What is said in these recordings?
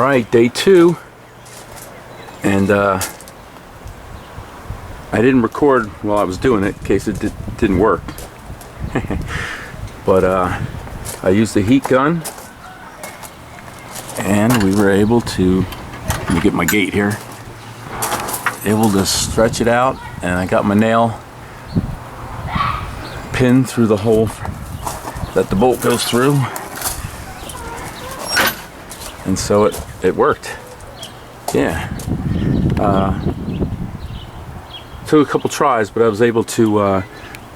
Alright, day 2, and I didn't record while I was doing it in case it didn't work. But I used the heat gun, and we were able to, let me get my gate here, able to stretch it out, and I got my nail pinned through the hole that the bolt goes through, and so it worked. Yeah. Took a couple tries, but I was able to,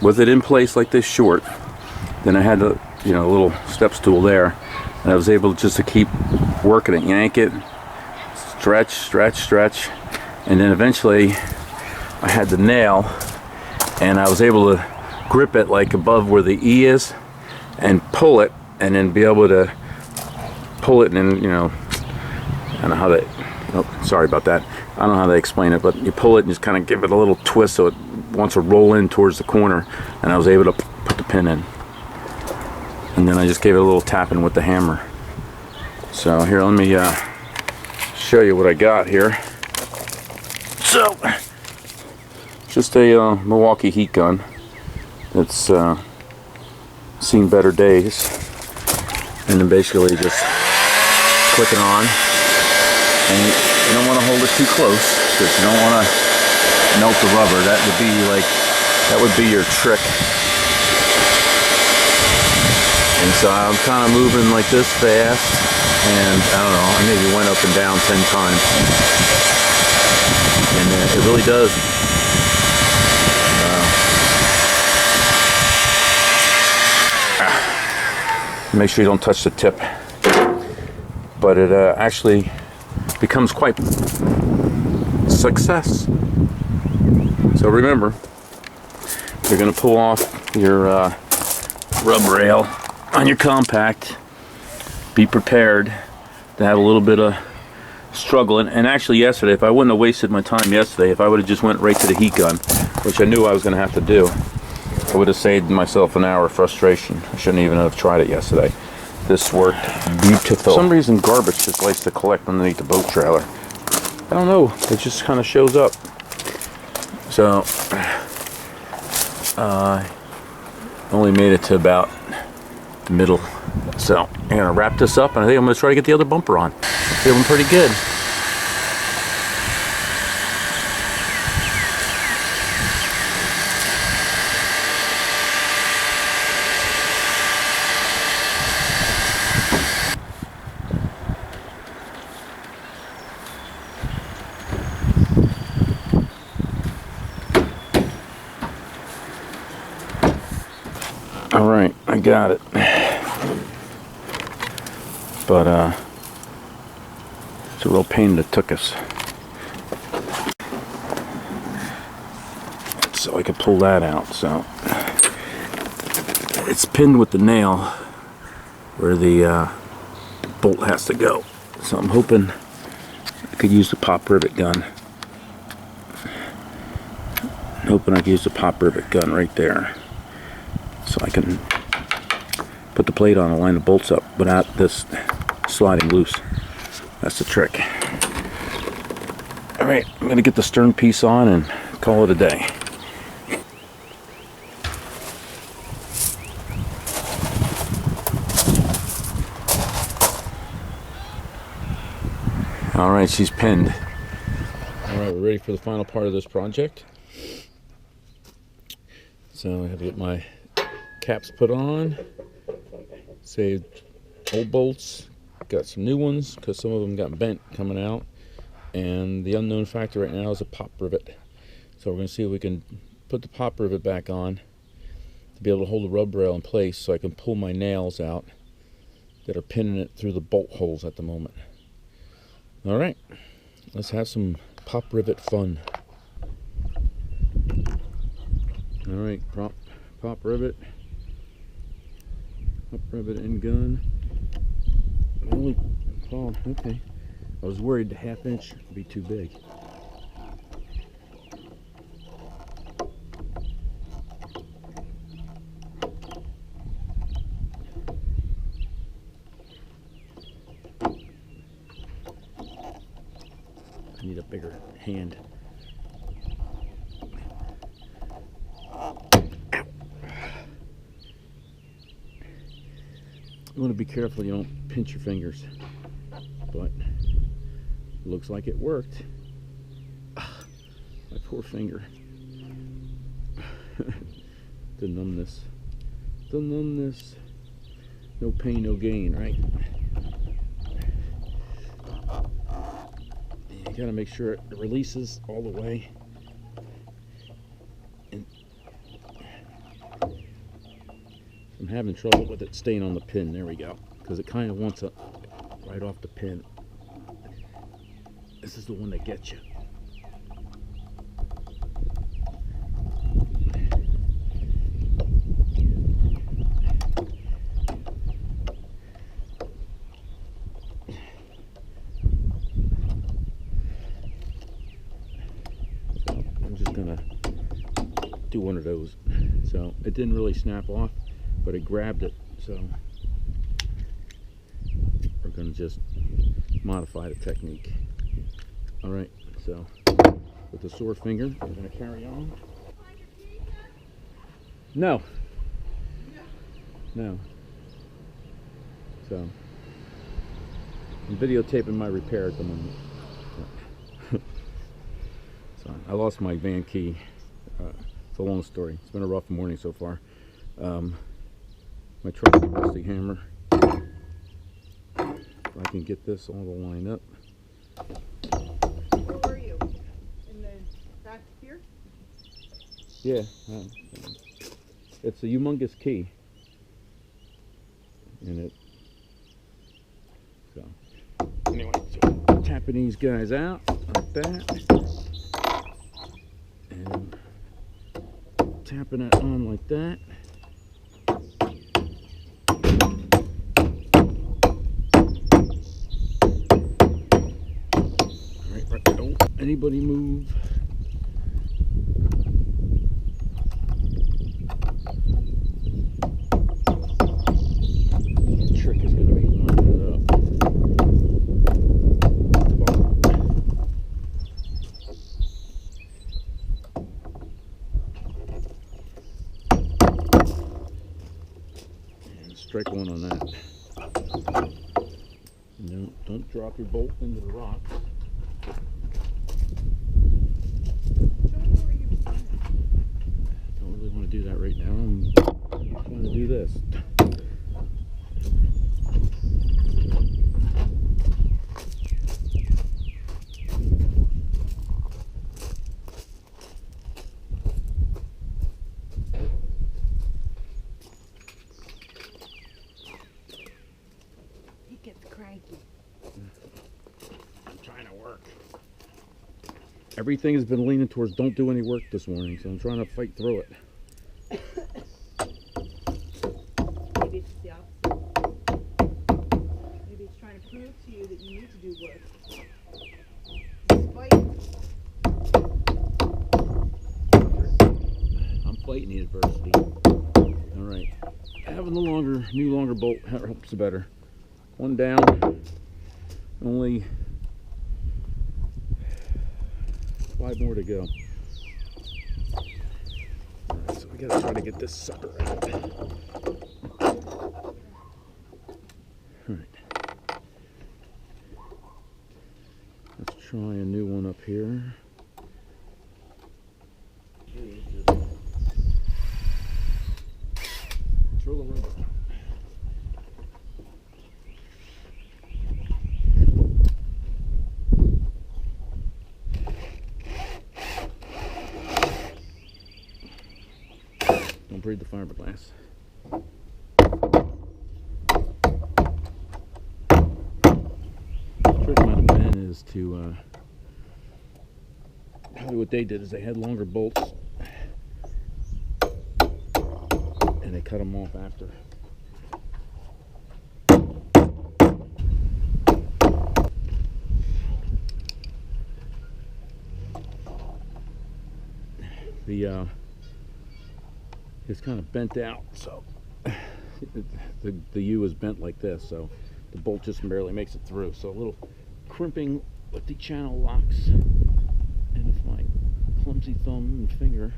with it in place like this short, then I had a little step stool there, and I was able just to keep working it, yank it, stretch, and then eventually I had the nail, and I was able to grip it like above where the E is, and pull it, and then be able to pull it, and then, I don't know how they, oh, sorry about that. I don't know how they explain it, but you pull it and just kind of give it a little twist so it wants to roll in towards the corner, and I was able to put the pin in. And then I just gave it a little tapping with the hammer. So here, let me show you what I got here. So, just a Milwaukee heat gun. It's seen better days. And then basically just click it on. And you don't want to hold it too close, because you don't want to melt the rubber. That would be your trick. And so I'm kind of moving like this fast, and I don't know, I maybe went up and down 10 times. And it really does. Make sure you don't touch the tip. But it actually becomes quite a success. So remember, you're going to pull off your rub rail on your compact. Be prepared to have a little bit of struggle. And actually yesterday, if I wouldn't have wasted my time yesterday, if I would have just went right to the heat gun, which I knew I was going to have to do, I would have saved myself an hour of frustration. I shouldn't even have tried it yesterday. This worked beautiful. For some reason, garbage just likes to collect underneath the boat trailer. I don't know, it just kind of shows up. So, only made it to about the middle. So, I'm going to wrap this up, and I think I'm going to try to get the other bumper on. I'm feeling pretty good. All right, I got it. But it's a real pain that took us. So I could pull that out. So it's pinned with the nail where the bolt has to go. So I'm hoping I could use the pop rivet gun. I'm hoping I could use the pop rivet gun right there, so I can put the plate on and line the bolts up without this sliding loose. That's the trick. Alright, I'm going to get the stern piece on and call it a day. Alright, she's pinned. Alright, we're ready for the final part of this project. So I have to get my caps put on, saved old bolts, got some new ones because some of them got bent coming out, and the unknown factor right now is a pop rivet. So we're going to see if we can put the pop rivet back on to be able to hold the rub rail in place so I can pull my nails out that are pinning it through the bolt holes at the moment. Alright, let's have some pop rivet fun. Alright, pop rivet. Pop rivet in gun. Oh, okay. I was worried the 1/2 inch would be too big. hand. You want to be careful you don't pinch your fingers, but it looks like it worked. My poor finger. The numbness. The numbness. No pain, no gain, right? You gotta make sure it releases all the way. And I'm having trouble with it staying on the pin. There we go. Because it kind of wants it right off the pin. This is the one that gets you. I'm just gonna do one of those. So it didn't really snap off, but it grabbed it. So we're gonna just modify the technique. All right, so with the sore finger, we're gonna carry on. No. No. So I'm videotaping my repair at the moment. So I lost my van key. It's a long story. It's been a rough morning so far. My trusty rusty hammer. If I can get this all to line up. Where were you? In the back here? Yeah. It's a humongous key. And it. So anyway, so tapping these guys out like that. And tapping it on like that. Alright, don't anybody move. The trick is going to be lining it up. Strike one on that. No, don't drop your bolt into the rock. Don't really want to do that right now. I'm trying to do this. Gets cranky. I'm trying to work. Everything has been leaning towards don't do any work this morning, so I'm trying to fight through it. Maybe it's the opposite. Maybe it's trying to prove to you that you need to do work. Despite I'm fighting the adversity. Alright. Having the new longer bolt helps better. One down, only 5 more to go. Alright, so we gotta try to get this sucker out. Alright. Let's try a new one up here. Throw the rubber. Don't breathe the fiberglass. The trick might have been is to probably what they did is they had longer bolts and they cut them off after. It's kind of bent out, so the U is bent like this, so the bolt just barely makes it through. So a little crimping with the channel locks. clumsy thumb and finger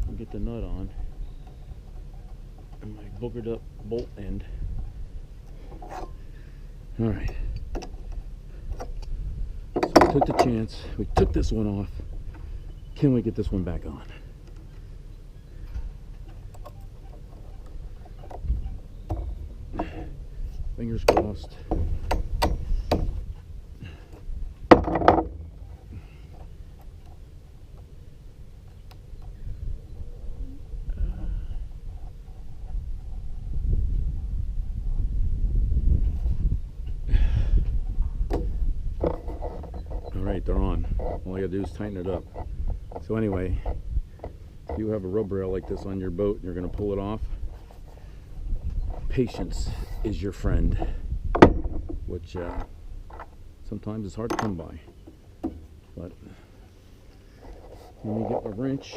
and get the nut on. And my boogered up bolt end. Alright. So we took the chance. We took this one off. Can we get this one back on? Fingers crossed. Alright, they're on. All I gotta do is tighten it up. So anyway, if you have a rub rail like this on your boat and you're gonna pull it off, patience is your friend, which sometimes is hard to come by. But let me get my wrench.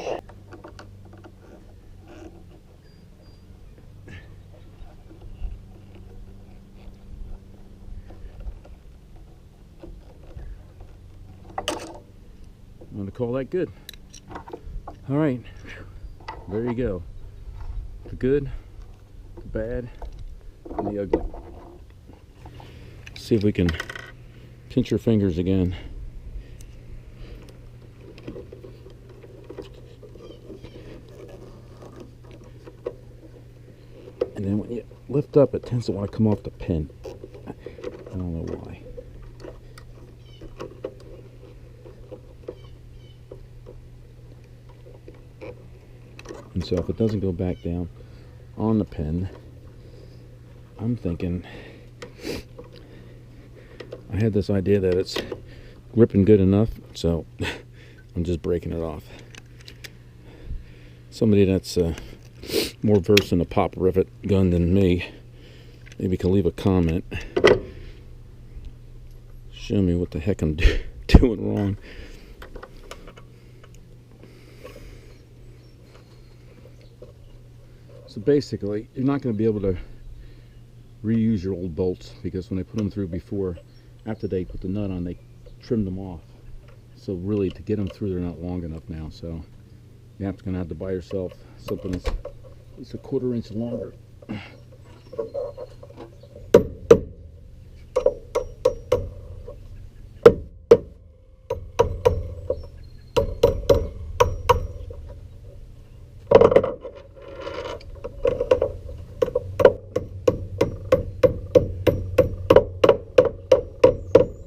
I'm going to call that good. All right, there you go. The good, the bad, and the ugly. See if we can pinch your fingers again. And then when you lift up, it tends to want to come off the pin. I don't know why. And so if it doesn't go back down on the pin, I'm thinking, I had this idea that it's gripping good enough, so I'm just breaking it off. Somebody that's more versed in a pop rivet gun than me, maybe can leave a comment. Show me what the heck I'm doing wrong. So basically, you're not going to be able to reuse your old bolts, because when they put them through before, after they put the nut on, they trimmed them off. So really, to get them through, they're not long enough now. So you're going to have to buy yourself something that's at least a 1/4 inch longer.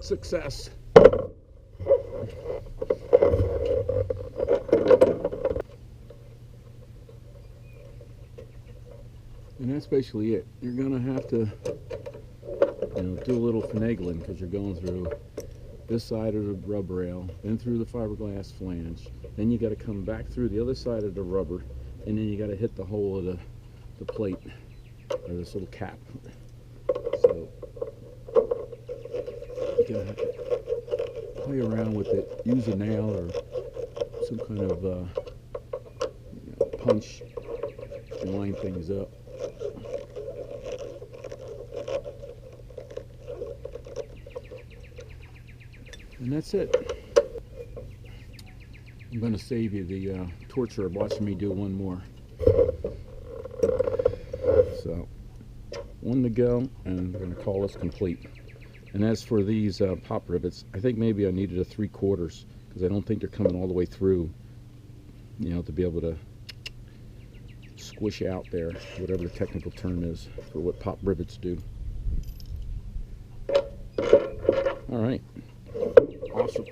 Success. And that's basically it. You're gonna have to, do a little finagling, because you're going through this side of the rub rail, then through the fiberglass flange, then you got to come back through the other side of the rubber, and then you got to hit the hole of the plate, or this little cap. So you're gonna have to play around with it, use a nail or some kind of punch to line things up. And that's it. I'm going to save you the torture of watching me do one more. So, one to go, and we're going to call this complete. And as for these pop rivets, I think maybe I needed a 3/4, because I don't think they're coming all the way through, to be able to squish out there, whatever the technical term is for what pop rivets do. All right. Awesome.